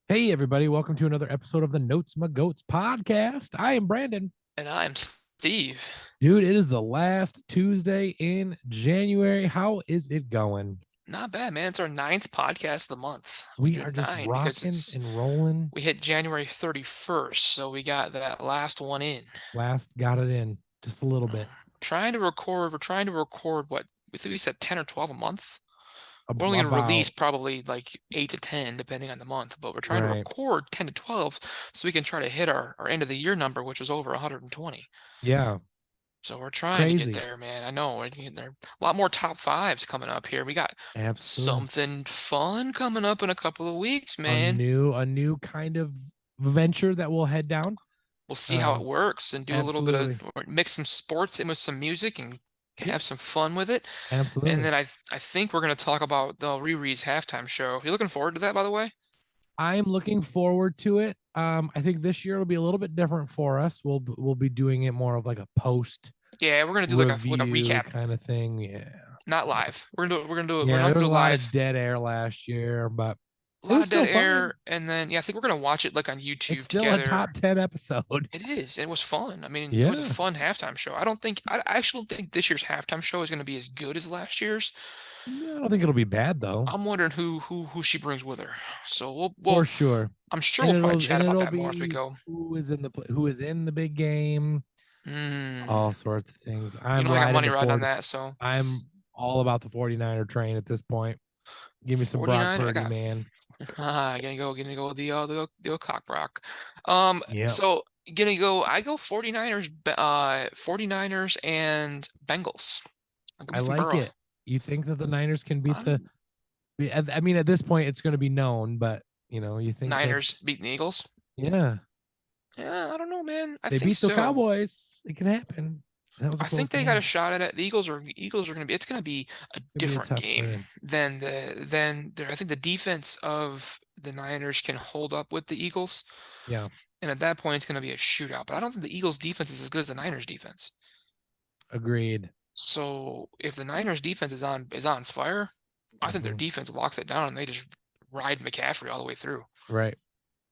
Hey, everybody. Welcome to another episode of the Mcgotes podcast. I am Brandon. And I'm Steve. Dude, it is the last Tuesday in January. How is it going? Not bad, man. It's our ninth podcast of the month. We We do are just nine because rocking and rolling. we hit January 31st, so we got that last one in. Last got it in just a little Mm. bit. We're trying to record what we think we said 10 or 12 a month. We're only going to release About probably like 8 to 10 depending on the month, but we're trying to right. record 10 to 12 so we can try to hit our end of the year number, which is over 120. Yeah, So we're trying to get crazy. there, man. I know we're getting there. A lot more top fives coming up here. We got Absolutely. something fun coming up in a couple of weeks, A man. new kind of venture that we'll head down. We'll see how it Um, works and do a little bit of absolutely. or mix some sports in with some music and Yep, have some fun with it. And absolutely. then I think we're gonna talk about the Riri's halftime show. You looking forward to that, by the way? I am looking forward to it. I think this year will be a little bit different for us. We'll be doing it more of like a post Yeah, we're gonna do like a review recap, kind of thing. Yeah. not So live. We're yeah, not there gonna was do a it lot of live. dead air last year, but A it lot was of dead still fun. air, and then yeah, I think we're gonna watch it like on It's YouTube still a together. top 10 episode. It is. It was fun. I mean, it was a Yeah. fun halftime show. I actually don't think this year's halftime show is going to be as good as last year's. No, I don't think it'll be bad though. I'm wondering who she brings with her. So For we'll sure. I'm sure And we'll probably it'll chat and about it'll that more as we be go. who is in the big game, Hmm. all sorts of things. You I'm know I got riding money the riding on Ford. that. So I'm all about the 49er train at this point. Give me some Brock 49. I Purdy, got man. gonna go with the cock rock. Yeah. So gonna go. I go 49ers. 49ers and Bengals. I'll give me I some like Burrow. it. You think that the Niners can beat the Um, I mean, at this point it's going to be known, but you think that Niners beating the Eagles. yeah, Yeah, I don't know, man. I they think beat the so. Cowboys. It can happen. That was a I close think they got a game. shot at it. The Eagles are going to be. It's going to be a It's going to be a different tough game game. I think the defense of the Niners can hold up with the Eagles, Yeah, and at that point it's going to be a shootout. But I don't think the Eagles defense is as good as the Niners defense. agreed. So if the Niners defense is on fire, I think their Hmm. defense locks it down and they just ride McCaffrey all the way through. Right.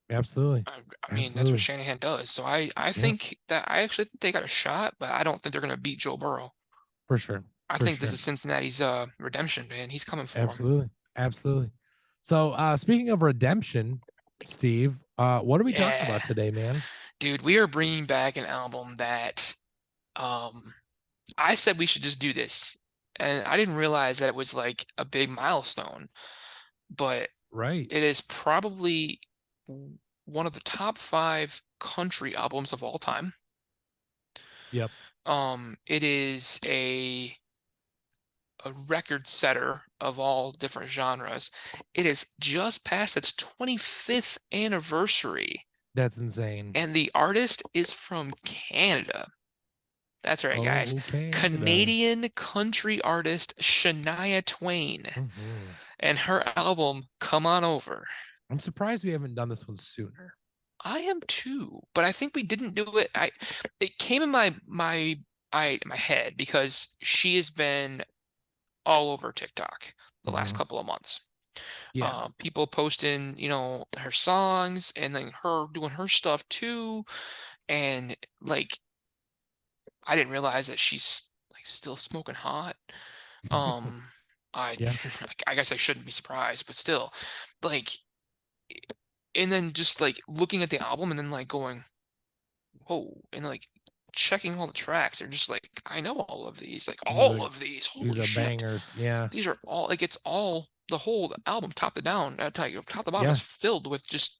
Absolutely. I mean, that's what Absolutely. Shanahan does. So I Yeah, think that I actually think they got a shot, but I don't think they're going to beat Joe Burrow. for sure. I For think this sure. is Cincinnati's redemption, man. He's coming for him. Absolutely. Absolutely. So, speaking of redemption, Steve, what are we talking Yeah. about today, man? Dude, we are bringing back an album that um I said we should just do this. And I didn't realize that it was like a big milestone, but Right. it is probably one of the top 5 country albums of all time. Yep. It is a record setter of all different genres. It is just past its 25th anniversary, That's insane. and the artist is from Canada. That's right, guys. Oh, Canada. Canadian country artist Shania Twain Hmm. and her album Come On Over. I'm surprised we haven't done this one sooner. I am too, but I think we didn't do it. It came in my head because she has been all over TikTok the last Hmm. couple of months. Yeah. People posting, her songs and then her doing her stuff too. And like, I didn't realize that she's like still smoking hot. Um, I, Yeah. I guess I shouldn't be surprised, but still, like, and then just like looking at the album and then like going, whoa, and like checking all the tracks. They're just like, I know all of these, like These all are of these. these Holy are shit. bangers. Yeah. These are all like it's all the whole album, top to down, top to bottom, is Yeah. filled with just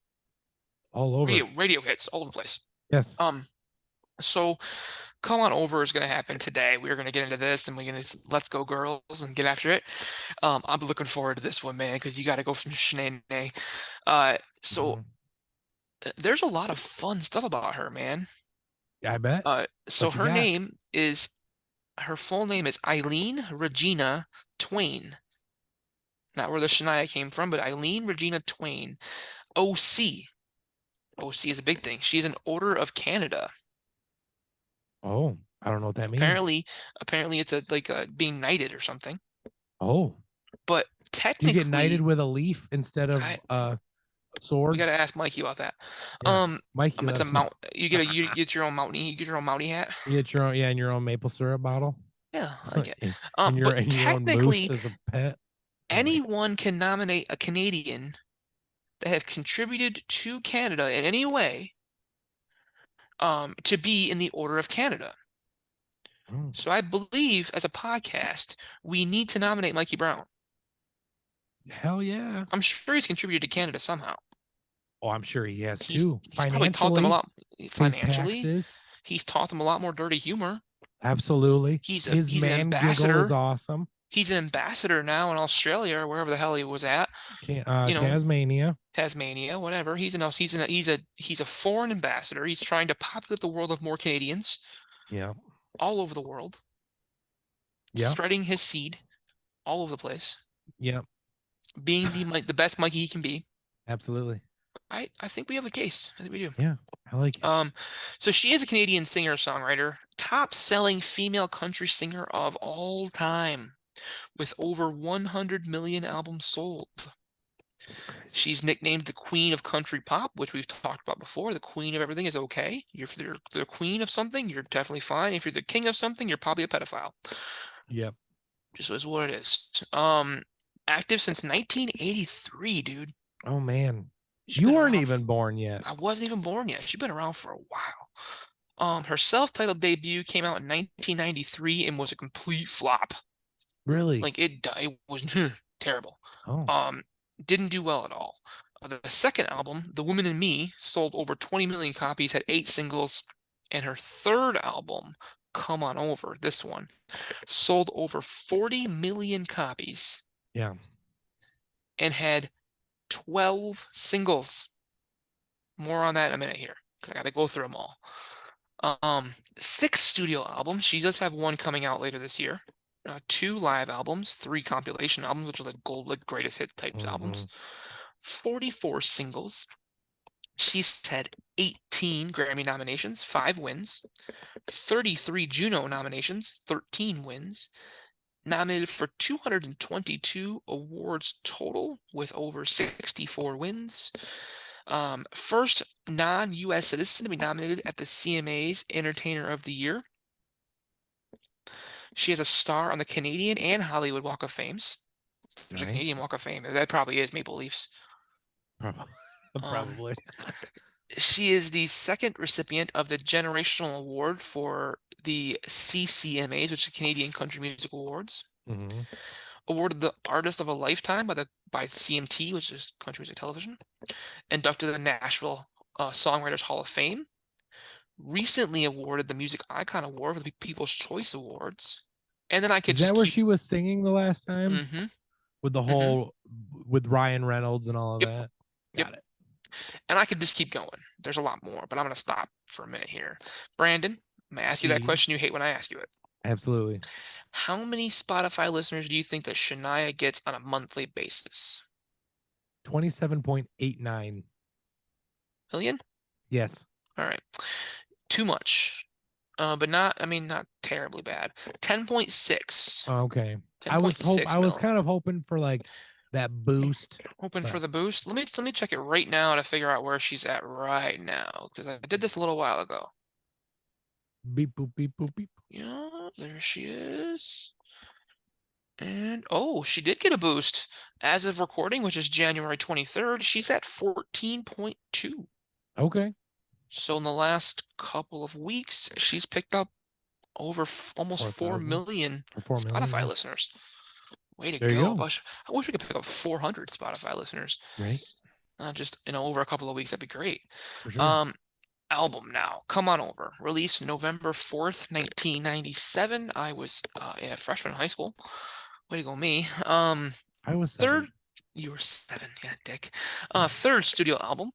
All over. radio hits all over the place. Yes. Um, so Come On Over is going to happen today. We're going to get into this and we're going to let's go girls and get after it. I'm looking forward to this one, man, because you got to go from Shanae. So Hmm. there's a lot of fun stuff about her, man. I bet. So What you got? her full name is Eileen Regina Twain. Not where the Shania came from, but Eileen Regina Twain. OC. OC is a big thing. She is an Order of Canada. Oh, I don't know what that means. Apparently it's like being knighted or something. Oh, But do you get knighted technically, with a leaf instead of I We sword. gotta ask Mikey about that. Yeah, Mikey, It's let a us know. mount. You get your own mountie. You get your own mountie hat. You get your own, yeah, and your own maple syrup bottle, Yeah, I like it. and But your own moose technically, as a pet. Oh my god. anyone can nominate a Canadian that have contributed to Canada in any way, to be in the Order of Canada. Oh, So I believe as a podcast, we need to nominate Mikey Brown. hell yeah. I'm sure he's contributed to Canada somehow. Oh, I'm sure he has He's too. he's probably taught them a Financially, lot pays financially. taxes. He's taught them a lot more dirty humor. Absolutely. His He's an man giggle is ambassador. awesome. He's an ambassador now in Australia or wherever the hell he was at. You know, Tasmania. Tasmania, whatever. He's a foreign ambassador. He's trying to populate the world with more Canadians Yeah. all over the world, Yeah. spreading his seed all over the place, Yeah. being the best Mikey he can be. Absolutely. I think we have a case. I think we do. Yeah. I like it. Um, so she is a Canadian singer-songwriter, top-selling female country singer of all time, with over 100 million albums sold. That's crazy. She's nicknamed the Queen of Country Pop, which we've talked about before. The Queen of everything is okay. If you're the Queen of something, you're definitely fine. If you're the King of something, you're probably a pedophile. Yep. Just is what it is. Active since 1983, dude. Oh man. She's You been weren't around. even born yet. I wasn't even born yet. She's been around for a while. Her self-titled debut came out in 1993 and was a complete flop. Really? Like it was terrible. Oh. Didn't do well at all. The second album, The Woman in Me, sold over 20 million copies, had 8 singles, and her third album, Come On Over, this one, sold over 40 million copies Yeah. and had 12 singles. More on that in a minute here, because I got to go through them all. 6 studio albums. She does have one coming out later this year. 2 live albums, 3 compilation albums, which are like gold, like greatest hits types albums. 44 singles. She's had 18 Grammy nominations, 5 wins, 33 Juno nominations, 13 wins, nominated for 222 awards total with over 64 wins. First non-US citizen to be nominated at the CMA's Entertainer of the Year. She has a star on the Canadian and Hollywood Walk of Fames. There's a Canadian Nice. Walk of Fame. That probably is Maple Leafs. Probably. Um, Probably. She is the second recipient of the Generational Award for the CCMAs, which is Canadian Country Music Awards. Mm-hmm. Awarded the Artist of a Lifetime by CMT, which is Country Music Television. Inducted to the Nashville Songwriters Hall of Fame. Recently awarded the Music Icon Award for the People's Choice Awards. And then I could Is that just where keep. she was singing the last time? Mm-hmm. With the Mm-hmm. whole with Ryan Reynolds and all of Yep. that. Yep. Got it. And I could just keep going. There's a lot more, but I'm going to stop for a minute here. Brandon, I'm going to ask you that See, question you hate when I ask you it. absolutely. How many Spotify listeners do you think that Shania gets on a monthly basis? 27.89. Million? Yes. All right. Too much. But not terribly bad. 10.6. Okay. I 10.6 was mil. kind of hoping for like that boost. Hoping but for the boost. Let me check it right now to figure out where she's at right now, because I did this a little while ago. Beep boop beep boop beep. Yeah, there she is. And oh, she did get a boost. As of recording, which is January 23rd, she's at 14.2. Okay. So in the last couple of weeks, she's picked up over almost 4 4,000 million or 4 million. Spotify Yeah. listeners. Way to There you go. go. I wish we could pick up 400 Spotify listeners. Right. Just over a couple of weeks, that'd be great. For sure. Album now. Come On Over. Released November 4th, 1997. I was a freshman in high school. Way to go, me. I was Third, 7. you were 7, yeah, dick. Third studio album.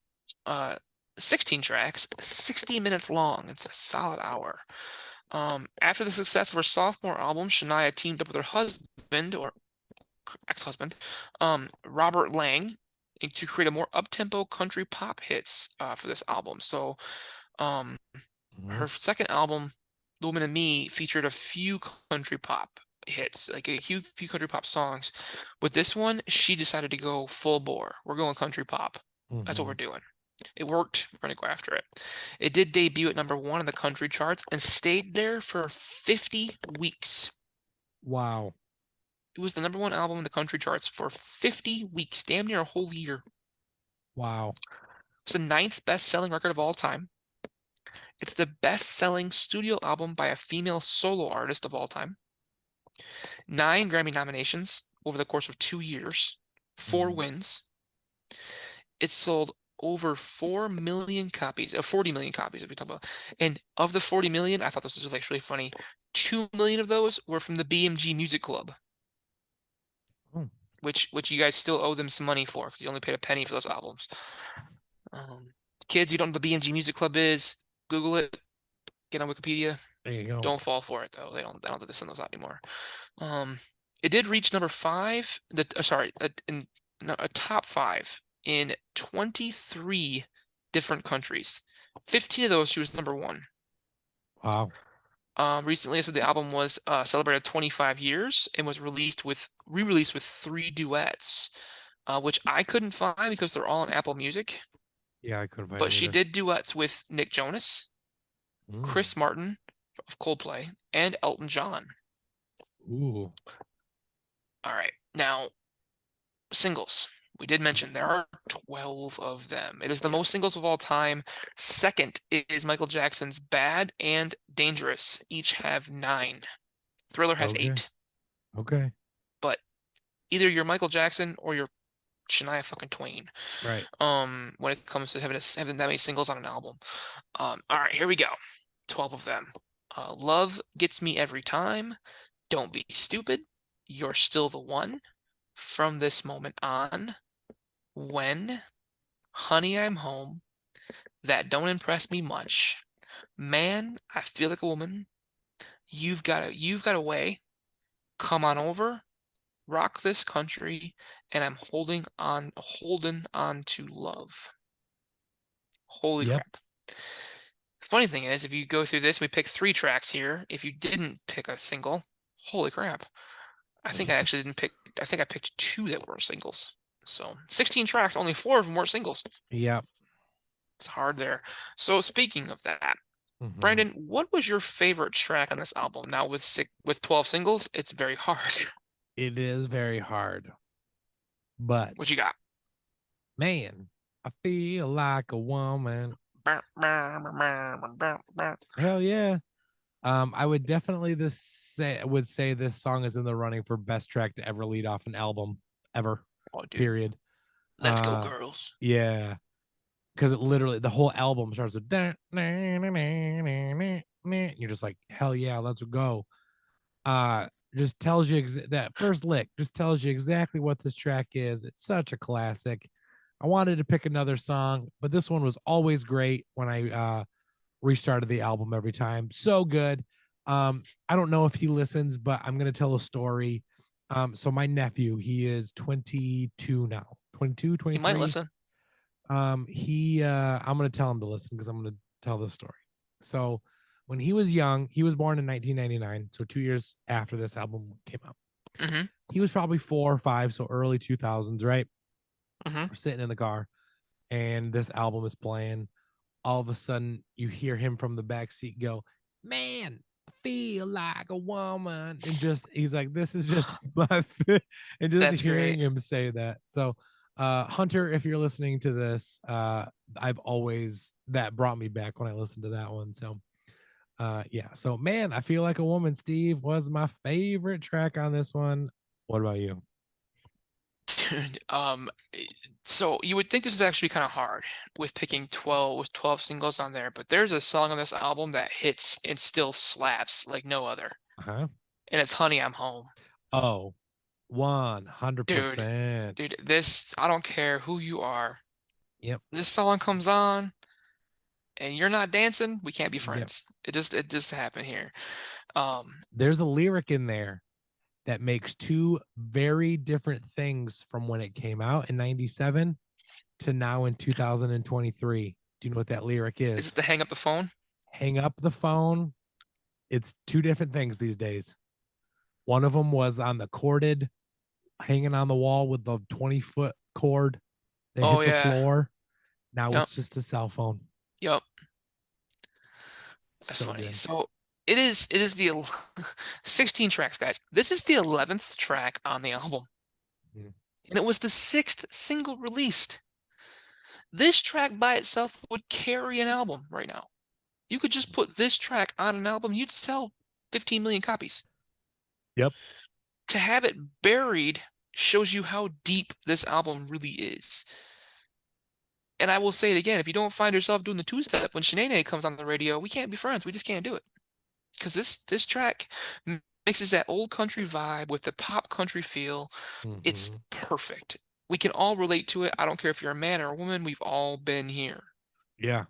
16 tracks, 60 minutes long. It's a solid hour. After the success of her sophomore album, Shania teamed up with her husband or ex-husband, Robert Lang, to create a more up-tempo country pop hits for this album. So, her second album, The Woman in Me, featured a few country pop hits, like a few country pop songs. With this one, she decided to go full bore. We're going country pop. That's what we're Mm-hmm. doing. It worked. We're gonna go after it. It did debut at #1 in the country charts and stayed there for 50 weeks. Wow. It was the #1 album in the country charts for 50 weeks, damn near a whole year. Wow. It's the ninth best-selling record of all time. It's the best-selling studio album by a female solo artist of all time. 9 Grammy nominations over the course of 2 years. 4 Mm. wins. It sold over 4 million copies, 40 million copies if we talk about. And of the 40 million, I thought this was like really funny. 2 million of those were from the BMG Music Club, Oh, which you guys still owe them some money for because you only paid a penny for those albums. Kids, you don't know what the BMG Music Club is? Google it. Get on Wikipedia. there you go. Don't fall for it though. They don't send those out anymore. Um, it did reach #5. Sorry, a top 5 in 23 different countries. 15 of those she was #1. Wow. Recently, I said the album was celebrated 25 years and was re-released with 3 duets, which I couldn't find because they're all on Apple Music. Yeah, I couldn't find But it she either. did duets with Nick Jonas, Mm. Chris Martin of Coldplay, and Elton John. Ooh. All right, now singles. We did mention there are 12 of them. It is the Yep. most singles of all time. Second is Michael Jackson's Bad and Dangerous. Each have 9. Thriller has Okay. 8. Okay. But either you're Michael Jackson or you're Shania fucking Twain. Right. When it comes to having that many singles on an album. All right, here we go. 12 of them. Love Gets Me Every Time. Don't Be Stupid. You're Still the One. From This Moment On. When. Honey, I'm Home. That Don't Impress Me Much. Man, I Feel Like a Woman. You've got a way. Come on over. Rock This Country. And I'm holding on to love. Holy Yep. crap. Funny thing is, if you go through this, we picked 3 tracks here. If you didn't pick a single, holy crap. I think I actually didn't pick, I think I picked 2 that were singles. So 16 tracks, only 4 of them were singles. Yep. It's hard there. So speaking of that, Mm-hmm. Brandon, what was your favorite track on this album? Now with 12 singles, it's very hard. It is very hard, but What you got? man, I feel like a woman. Hell yeah. I would definitely say this song is in the running for best track to ever lead off an album ever. Oh, dude. Period. Let's go, Uh, girls. yeah, because it literally the whole album starts with you're just like hell yeah, let's go. Uh, just tells you that first lick just tells you exactly what this track is. It's such a classic. I wanted to pick another song, but this one was always great when I restarted the album every time. So good. I don't know if he listens, but I'm gonna tell a story. So my nephew, he is 22 now, 22, He might 23. listen. He I'm gonna tell him to listen because I'm gonna tell this story. So when he was young, he was born in 1999, so 2 years after this album came out. Mm-hmm. He was probably 4 or 5, so early 2000s, right? Mm-hmm. We're sitting in the car, and this album is playing. All of a sudden, you hear him from the back seat go, "Man, I feel like a woman," and just he's like, "This is just my," and just That's hearing great. him say that. So, Hunter, if you're listening to this, I've always that brought me back when I listened to that one. So, yeah. So, man, I feel like a woman. Steve was my favorite track on this one. What about you? Dude, so you would think this is actually kind of hard with picking 12 singles on there, but there's a song on this album that hits and still slaps like no other. Huh? And it's Honey, I'm Home. Oh, 100 Dude, percent. dude, this I don't care who you are. Yep. This song comes on and you're not dancing, we can't be Yep. friends. It just happened here. Um, There's a lyric in there that makes two very different things from when it came out in 97 to now in 2023. Do you know what that lyric is it is? the hang up the phone? Hang up the phone. It's two different things these days. One of them was on the corded, hanging on the wall with the 20-foot cord that Oh hit the yeah. floor. Now Yep. it's just a cell phone. Yep. That's So funny. good. So it is the 16 tracks, guys. This is the 11th track on the album, Mm. and it was the sixth single released. This track by itself would carry an album right now. You could just put this track on an album, you'd sell 15 million copies. Yep. To have it buried shows you how deep this album really is. And I will say it again, if you don't find yourself doing the two-step when Shanae comes on the radio, we can't be friends. We just can't do it. Because this track mixes that old country vibe with the pop country feel. It's Hmm. perfect. We can all relate to it. I don't care if you're a man or a woman, we've all been here. Yeah.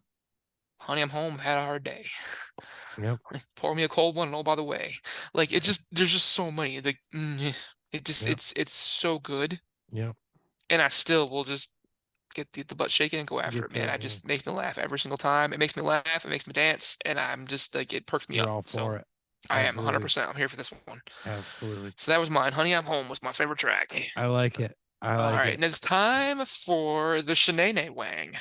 Honey, I'm home, had a hard day. Yep. Pour me a cold one, and oh, by the way. Like it just there's just so many. Like it just Yep. it's so good. Yep. And I still will just get the butt shaking and go after Get it, man. the It just makes me laugh every single time. It makes me laugh, it makes me dance, and I'm just like it perks me you're up. all So for it. I am Absolutely. 100%. I'm here for this one. Absolutely. So that was mine. Honey, I'm Home was my favorite track. I like it. I All like right, it. and it's time for the Shanae Wang.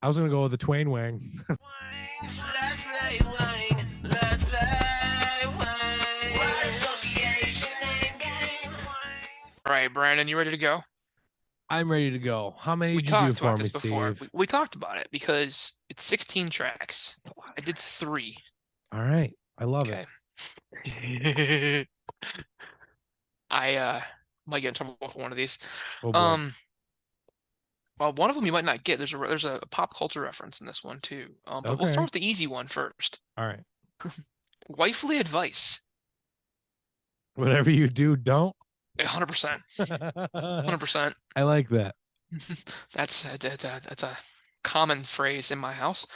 I was gonna go with the Twain Wang. Let's play wine. Let's play wine. Word association and game. All right, Brandon, you ready to go? I'm ready to go. How many We did you do talked for about me, this before. Steve? We talked about it because it's 16 tracks. That's a lot I of did tracks. three. All right. I love it. Okay. I might get in trouble for one of these. Oh boy. Um, well, one of them you might not get. There's a pop culture reference in this one too. But we'll start Okay. with the easy one first. All right. Wifely advice. Whatever you do, don't. 100%. I 100%. like that. That's a common phrase in my house.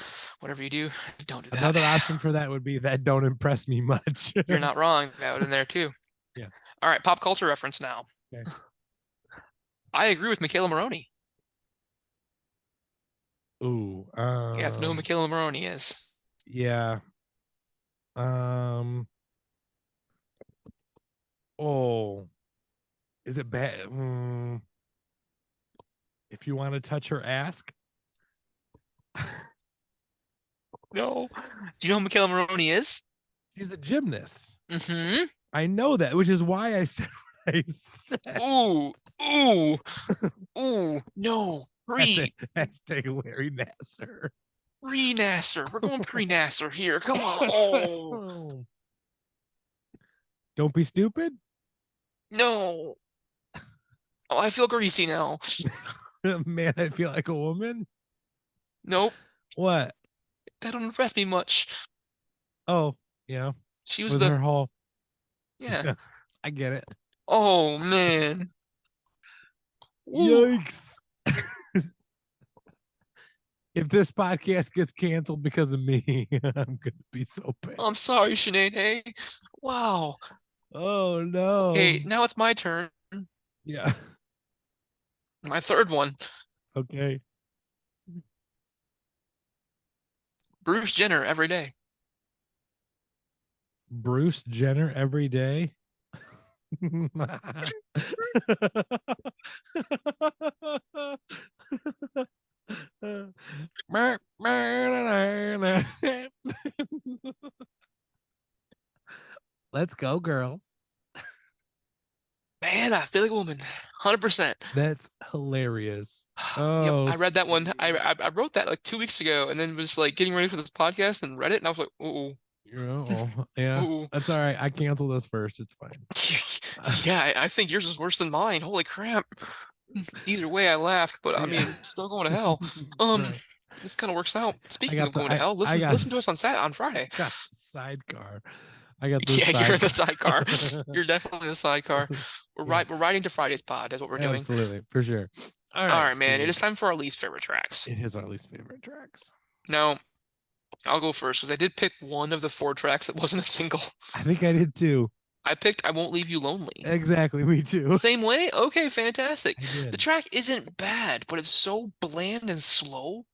Whatever you do, don't do that. Another option for that would be that don't impress me much. You're not wrong. That was in there too. Yeah. All right, pop culture reference now. Okay. I agree with Michaela Maroney. Ooh. You have to know who Michaela Maroney is. Yeah. Um. Oh. Is it bad? If you want to touch her, ask. No. Do you know who Michaela Maroney is? She's a gymnast. Mm-hmm. I know that, which is why I said what I said. Ooh, ooh, ooh. No, Hashtag Larry Nasser. pre-Nasser. We're going pre-Nasser here. Come on. Oh, Don't be stupid. no. Oh, I feel greasy now. Man, I feel like a woman. Nope, What? that don't impress me much. Oh, yeah. She was With her the, whole, yeah. yeah, I get it. Oh, man. Ooh, Yikes. If this podcast gets canceled because of me, I'm gonna be so I'm pissed. sorry, Sinead. Hey. Wow. Oh no. Okay, now it's my turn. Yeah. My third one. Okay. Bruce Jenner every day. Bruce Jenner every day. Let's go, girls. Man, I feel like a woman. 100%. That's hilarious. Yep, Oh, I read that one. I, Steve. I I wrote that like 2 weeks ago, and then was like getting ready for this podcast and read it, and I was like, ooh, Yeah, ooh. that's all right. I canceled this first. It's fine. Yeah, I think yours is worse than mine. Holy crap. Either way, I laughed, but I Yeah. mean, still going to hell. Um, Right. this kind of works out. I Speaking got of the going to hell, I got listen to us on Friday. got the sidecar. I got the Yeah, you're in the sidecar. sidecar. You're definitely in the sidecar. Yeah, We're riding to Friday's pod. That's what we're doing. absolutely, for sure. All All right, right, man. It Steve. is time for our least favorite tracks. It is our least favorite tracks. Now, I'll go first because I did pick one of the four tracks that wasn't a single. I think I did too. I picked I Won't Leave You Lonely. Exactly, me too. Same way? Okay, fantastic. I The did. track isn't bad, but it's so bland and slow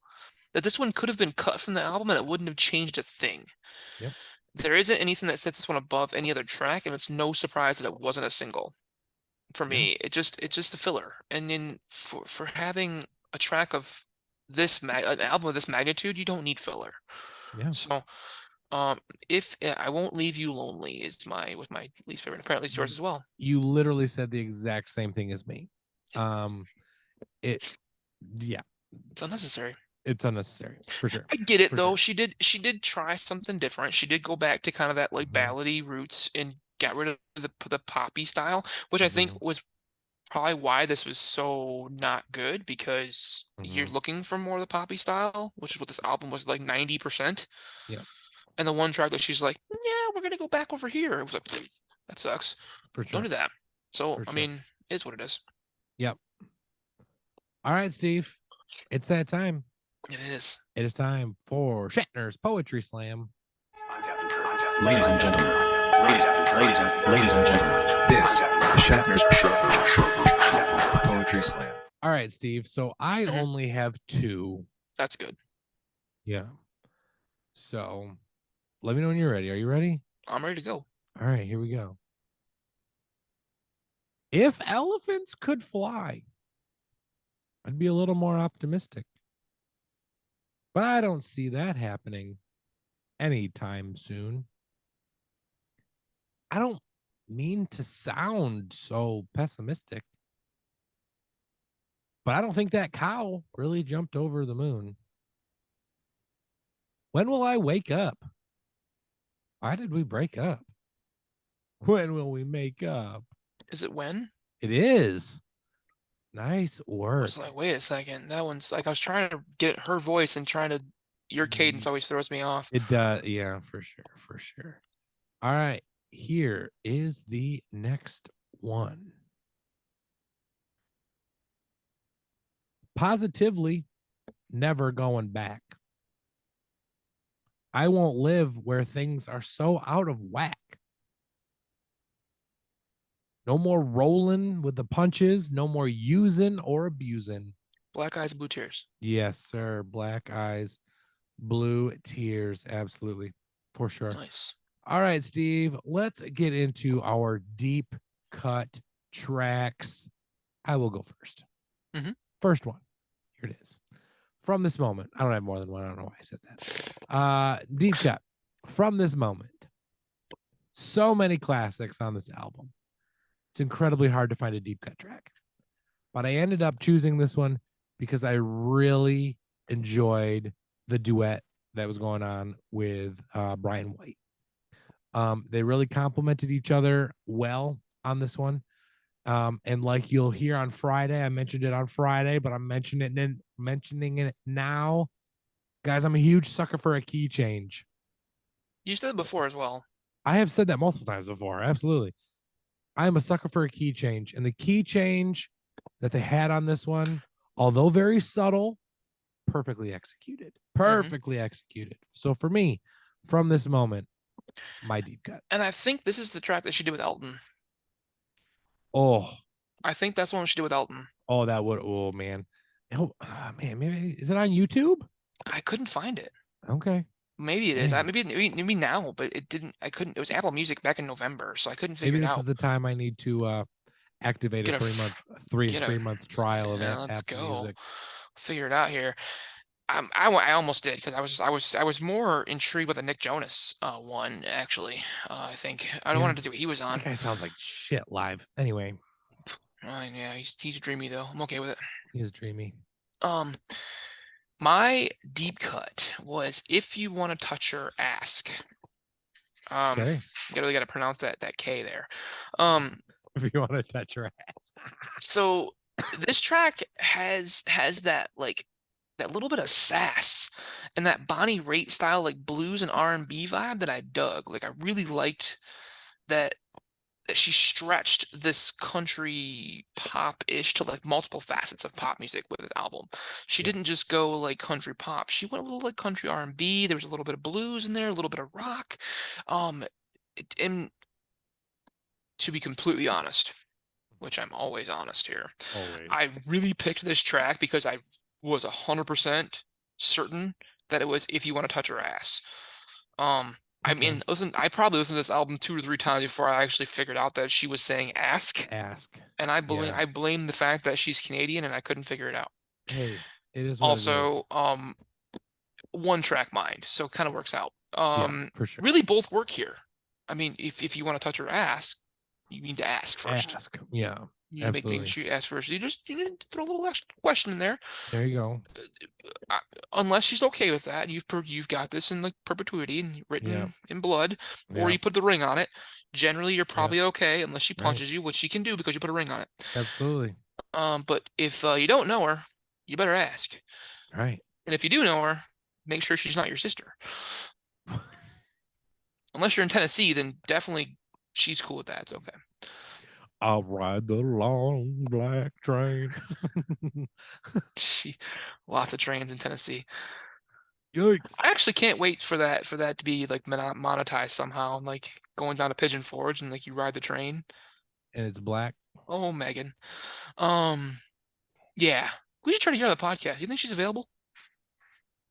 that this one could have been cut from the album and it wouldn't have changed a thing. Yep. There isn't anything that sets this one above any other track, and it's no surprise that it wasn't a single. For Yeah. me, it's just a filler. And then for having a track of an album of this magnitude, you don't need filler. Yeah. So, if I Won't Leave You Lonely was my least favorite. Apparently, it's yours as well. You literally said the exact same thing as me. It, yeah, It's unnecessary. it's unnecessary for sure. I get it For though. sure. She did try something different. She did go back to kind of that like Mhm. ballady roots and got rid of the poppy style, which I think Mhm. was probably why this was so not good, because you're Mhm. looking for more of the poppy style, which is what this album was like 90%. Yeah, And the one track that she's like, yeah, we're gonna go back over here. It was like, that sucks. for Don't sure. do that. So For I sure. mean, it is what it is. Yep. All right, Steve. It's that time. It is. It is time for Shatner's Poetry Slam. Ladies and gentlemen, ladies and gentlemen, This is Shatner's Poetry Slam. All right, Steve. So I Mhm. only have 2. That's good. Yeah. So let me know when you're ready. Are you ready? I'm ready to go. All right, here we go. If elephants could fly, I'd be a little more optimistic. But I don't see that happening anytime soon. I don't mean to sound so pessimistic, but I don't think that cow really jumped over the moon. When will I wake up? Why did we break up? When will we make up? Is it when? It is. Nice I work. was like, wait a second. That one's like I was trying to get her voice and trying to your cadence always throws me off. It does. Yeah, for sure. For sure. All right. Here is the next one. Positively never going back. I won't live where things are so out of whack. No more rolling with the punches. No more using or abusing. Black Eyes, Blue Tears. Yes, sir. Black eyes, blue tears. Absolutely. For sure. Nice. All right, Steve, let's get into our deep cut tracks. I will go first. Mhm. First one. Here it is. From this moment. I don't have more than one. I don't know why I said that. Deep cut. From this moment. So many classics on this album. It's incredibly hard to find a deep cut track. But I ended up choosing this one because I really enjoyed the duet that was going on with Brian White. They really complemented each other well on this one. And like you'll hear on Friday, I mentioned it on Friday, but I'm mentioning it now. Guys, I'm a huge sucker for a key change. You said it before as well. I have said that multiple times before. Absolutely. I am a sucker for a key change. And the key change that they had on this one, although very subtle, perfectly executed. Perfectly executed. So for me, from this moment, my deep cut. And I think this is the track that she did with Elton. Oh, I think that's the one she did with Elton. oh, that would, oh man. Oh, man, maybe is it on YouTube? I couldn't find it. Okay. Maybe it is. Man. Maybe now, but it didn't. I couldn't. It was Apple Music back in November, so I couldn't figure Maybe it this out. is the time I need to activate Get a a f- 3 month get a- 3 month trial of Yeah, let's Apple go. Music. Figure it out here. I almost did because I was more intrigued with the Nick Jonas one actually. I think I Yeah. wanted to see what he was on. That guy sounds like shit live. Anyway, Yeah, he's dreamy though. I'm okay with it. he's dreamy. My deep cut was If You Want to Touch Her, Ask. Okay. You really got to pronounce that K there. If you want to touch your ass. So this track has that like that little bit of sass and that Bonnie Raitt style like blues and R&B vibe that I dug. Like I really liked that she stretched this country pop-ish to like multiple facets of pop music with this album. She Yeah. didn't just go like country pop. She went a little like country R&B. There was a little bit of blues in there, a little bit of rock. And to be completely honest, which I'm always honest here, Always. I really picked this track because I was 100% certain that it was If You Want to Touch Her Ass. I mean, I probably listened to this album 2 or 3 times before I actually figured out that she was saying ask. Ask. And I blame the fact that she's Canadian and I couldn't figure it out. Hey, It is what it is. Also, one track mind, so it kind of works out. Yeah, for sure. Really both work here. I mean, if you want to touch her ass, you need to ask first. Ask. Yeah, You need to make absolutely. sure you ask first. You need to throw a little extra question in there. There you go. Unless she's okay with that, you've got this in like perpetuity and written Yeah. in blood, or Yeah. you put the ring on it. Generally, you're probably okay unless she Right. punches you, which she can do because you put a ring on it. Absolutely. But if you don't know her, you better ask. Right. And if you do know her, make sure she's not your sister. Unless you're in Tennessee, then definitely she's cool with that. It's okay. I'll ride the long black train. Lots of trains in Tennessee. Yikes. I actually can't wait for that to be like monetized somehow, and like going down to Pigeon Forge and like you ride the train. And it's black. Oh, Megan. Yeah. We should try to get her on the podcast. You think she's available?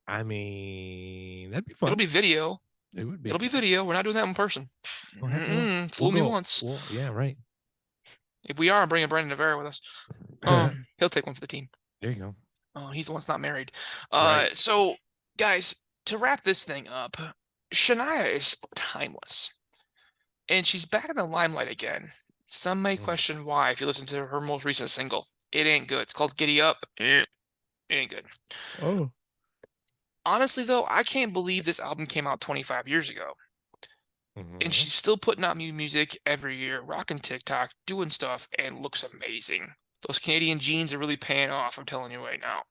I mean, that'd be fun. It'll be video. It would be. It'll be video. We're not doing that in person. Oh, heck no. Fool me once. Well, yeah, right. If we are, I'm bringing Brandon Navarro with us. He'll take one for the team. There you go. Oh, he's the one that's not married. Right. So, guys, to wrap this thing up, Shania is timeless. And she's back in the limelight again. Some may question why if you listen to her most recent single. It ain't good. It's called Giddy Up. It ain't good. Oh. Honestly, though, I can't believe this album came out 25 years ago. And she's still putting out new music every year, rocking TikTok, doing stuff, and looks amazing. Those Canadian jeans are really paying off, I'm telling you right now.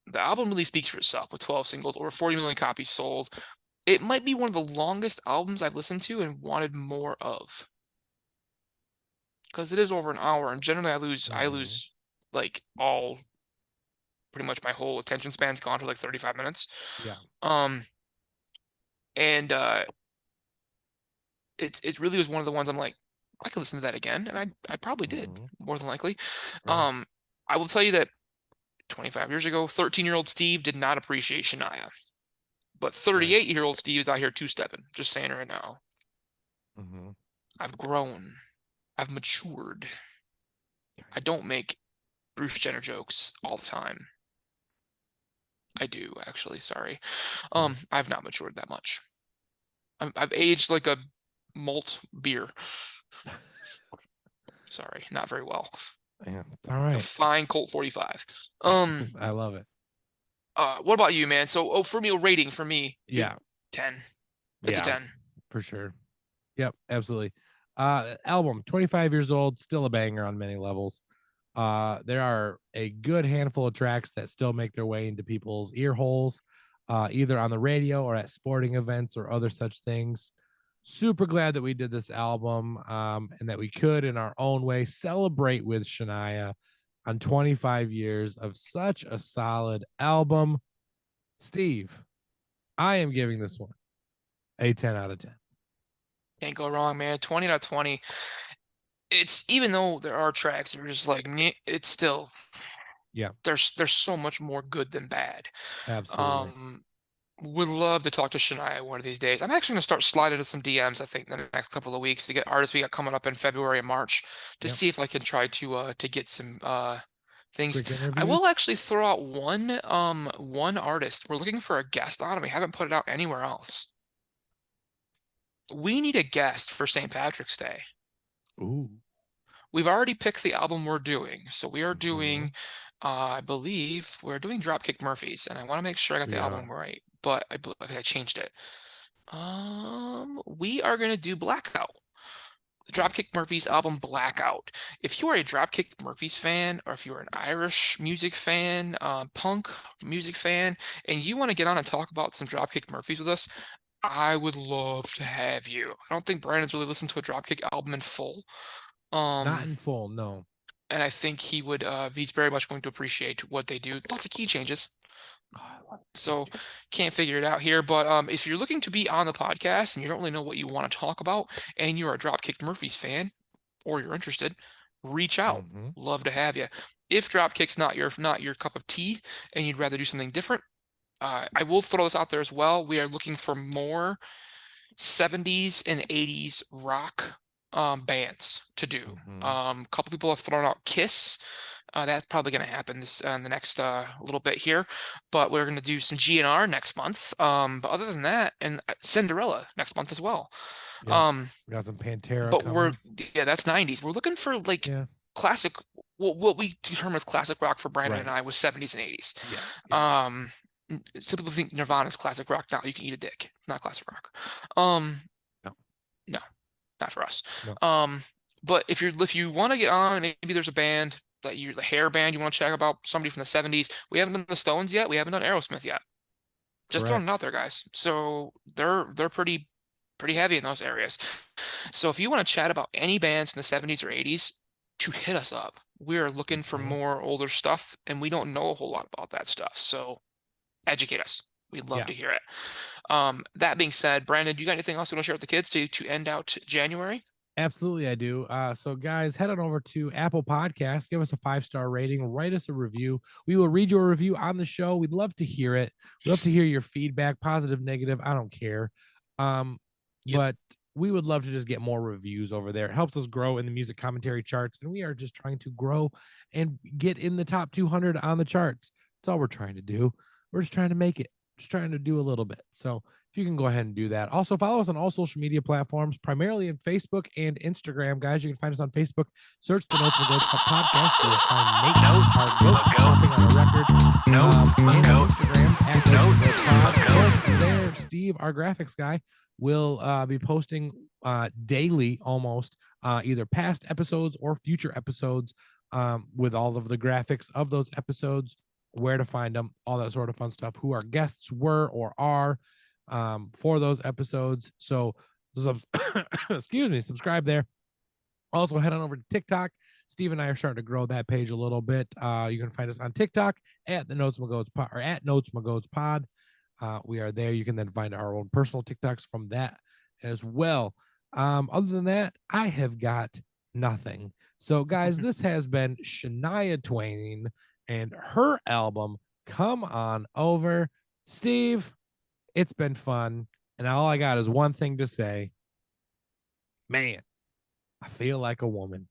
The album really speaks for itself with 12 singles, over 40 million copies sold. It might be one of the longest albums I've listened to and wanted more of. Because it is over an hour, and generally I lose like pretty much my whole attention span's gone for like 35 minutes. Yeah. And it really was one of the ones I'm like, I could listen to that again, and I probably did, more than likely. Right. I will tell you that 25 years ago, 13-year-old Steve did not appreciate Shania. But 38-year-old Steve is out here two-stepping. Just saying right now. I've grown. I've matured. I don't make Bruce Jenner jokes all the time. I do, actually. Sorry. I've not matured that much. I've aged like a malt beer. Sorry, not very well. Yeah, all right. A fine Colt 45. I love it. What about you, man? So, for me, a rating for me. Yeah. 10. It's a 10. For sure. Yep, absolutely. Album, 25 years old, still a banger on many levels. There are a good handful of tracks that still make their way into people's ear holes, either on the radio or at sporting events or other such things. Super glad that we did this album, and that we could, in our own way, celebrate with Shania on 25 years of such a solid album. Steve, I am giving this one a 10 out of 10. Can't go wrong, man. 20 out of 20. It's, even though there are tracks that are just like, meh, it's still, there's so much more good than bad. Absolutely. Would love to talk to Shania one of these days. I'm actually going to start sliding into some DMs, I think, in the next couple of weeks to get artists we got coming up in February and March to see if I can try to get some things. I will actually throw out one artist we're looking for a guest on, and we haven't put it out anywhere else. We need a guest for St. Patrick's Day. Ooh. We've already picked the album we're doing. So we are doing, I believe we're doing Dropkick Murphys, and I want to make sure I got the album right, but I changed it. We are going to do Blackout. The Dropkick Murphys album Blackout. If you are a Dropkick Murphys fan, or if you're an Irish music fan, punk music fan, and you want to get on and talk about some Dropkick Murphys with us, I would love to have you. I don't think Brandon's really listened to a Dropkick album in full. Not in full, no. And I think he would, he's very much going to appreciate what they do. Lots of key changes. So can't figure it out here. But if you're looking to be on the podcast and you don't really know what you want to talk about, and you're a Dropkick Murphys fan, or you're interested, reach out. Love to have you. If Dropkick's not your cup of tea and you'd rather do something different, I will throw this out there as well. We are looking for more 70s and 80s rock bands to do. A couple people have thrown out Kiss, That's probably going to happen this in the next little bit here, but we're going to do some GNR next month. But other than that, and Cinderella next month as well. Yeah. Um, We got some Pantera but coming. yeah, that's 90s. We're looking for like Yeah. classic. What we determine as classic rock for Brandon and Right. I was 70s and 80s. Yeah. Some people think Nirvana's classic rock. Now you can eat a dick, not classic rock. Um, No. no, not for us. No. But if you want to get on, maybe there's a band that the hair band you want to check about somebody from the 70s. We haven't done the Stones yet. We haven't done Aerosmith yet. Just throwing it out there, guys. So they're pretty heavy in those areas. So if you want to chat about any bands in the 70s or 80s, to hit us up. We're looking for more older stuff, and we don't know a whole lot about that stuff. So educate us. We'd love to hear it. That being said, Brandon, do you got anything else you want to share with the kids to end out January? Absolutely, I do. So guys, head on over to Apple Podcasts, give us a 5-star rating, write us a review. We will read your review on the show. We'd love to hear it. We'd love to hear your feedback, positive, negative. I don't care. But we would love to just get more reviews over there. It helps us grow in the music commentary charts, and we are just trying to grow and get in the top 200 on the charts. That's all we're trying to do. We're just trying to make it, just trying to do a little bit. So if you can go ahead and do that. Also follow us on all social media platforms, primarily in Facebook and Instagram. Guys, you can find us on Facebook. Search the Notes Mcgotes podcast. You'll find Nate, our goat, jumping on a record. And on Instagram, at Notes Mcgotes. There, Steve, our graphics guy, will be posting daily almost either past episodes or future episodes with all of the graphics of those episodes, where to find them, all that sort of fun stuff, who our guests were or are for those episodes. So excuse me, subscribe there. Also head on over to TikTok. Steve and I are starting to grow that page a little bit. You can find us on TikTok at the Notes Mcgotes Pod, or at Notes Mcgotes Pod. We are there. You can then find our own personal TikToks from that as well. Other than that, I have got nothing. So guys, this has been Shania Twain and her album Come On Over. Steve, it's been fun. And all I got is one thing to say. Man, I feel like a woman.